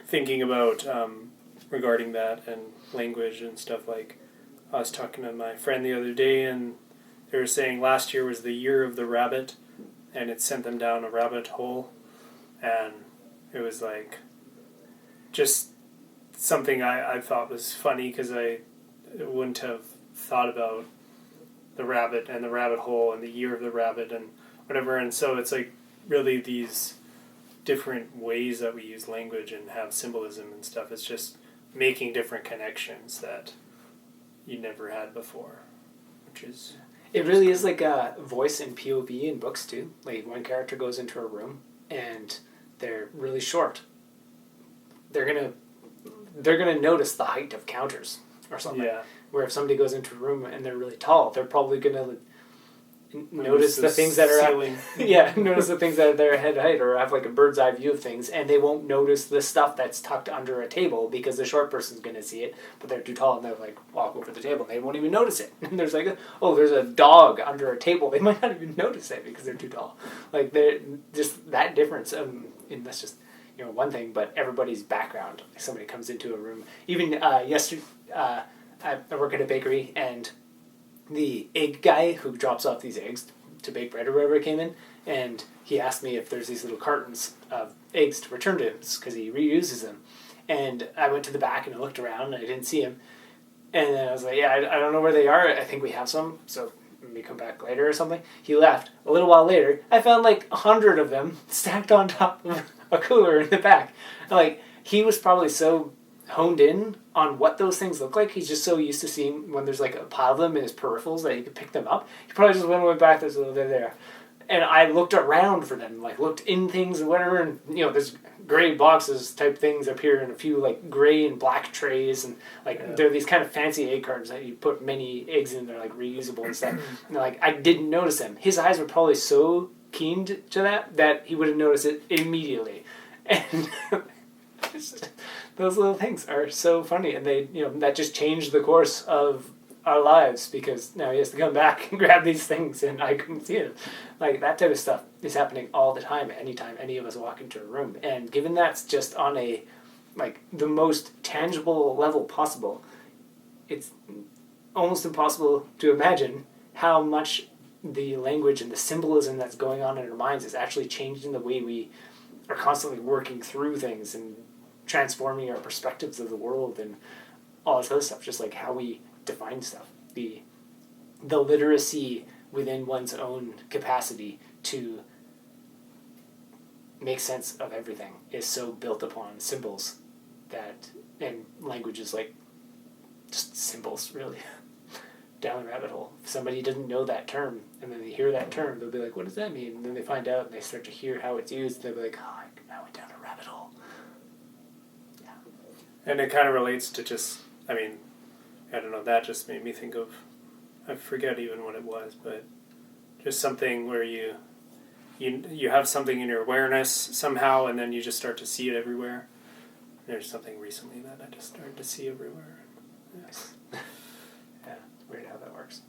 thinking about regarding that and language and stuff, like I was talking to my friend the other day, and they were saying last year was the year of the rabbit, and it sent them down a rabbit hole, and it was like just something I thought was funny, because I wouldn't have thought about the rabbit and the rabbit hole and the year of the rabbit and whatever. And so it's like really these different ways that we use language and have symbolism and stuff. It's just making different connections that you never had before, which is... It really is like a voice and POV in books too. Like one character goes into a room and they're really short. They're gonna notice the height of counters or something. Yeah. Where if somebody goes into a room and they're really tall, they're probably gonna notice the things that are notice the things that are their head height, or have like a bird's eye view of things, and they won't notice the stuff that's tucked under a table because the short person's going to see it, but they're too tall and they'll like walk over the table and they won't even notice it. And there's like, there's a dog under a table, they might not even notice it because they're too tall. Like they're just that difference. And that's just one thing, but everybody's background. Like somebody comes into a room. Even yesterday, I work at a bakery, and the egg guy who drops off these eggs to bake bread or whatever came in, and he asked me if there's these little cartons of eggs to return to him because he reuses them. And I went to the back and I looked around and I didn't see him. And then I was like, I don't know where they are. I think we have some, so maybe come back later or something. He left. A little while later, I found like 100 of them stacked on top of a cooler in the back. Like, he was probably so honed in on what those things look like. He's just so used to seeing when there's like a pile of them in his peripherals that he could pick them up. He probably just went back, they're there. And I looked around for them, like looked in things and whatever, and there's gray boxes type things up here and a few like gray and black trays, and like they're these kind of fancy egg cartons that you put many eggs in, they're like reusable and stuff. And like I didn't notice them. His eyes were probably so keen to that he would have noticed it immediately. And those little things are so funny, and they that just changed the course of our lives, because now he has to come back and grab these things and I couldn't see it. Like that type of stuff is happening all the time, anytime any of us walk into a room. And given that's just on a like the most tangible level possible, it's almost impossible to imagine how much the language and the symbolism that's going on in our minds is actually changing the way we are constantly working through things and transforming our perspectives of the world and all this other stuff, just like how we define stuff. The literacy within one's own capacity to make sense of everything is so built upon symbols that, and language is like just symbols, really. Down the rabbit hole. If somebody doesn't know that term and then they hear that term, they'll be like, what does that mean? And then they find out and they start to hear how it's used, and they'll be like, I went down a rabbit hole. Yeah. And it kind of relates to just, I don't know, that just made me think of, I forget even what it was, but just something where you have something in your awareness somehow, and then you just start to see it everywhere. There's something recently that I just started to see everywhere. Yes. Yeah, it's weird how that works.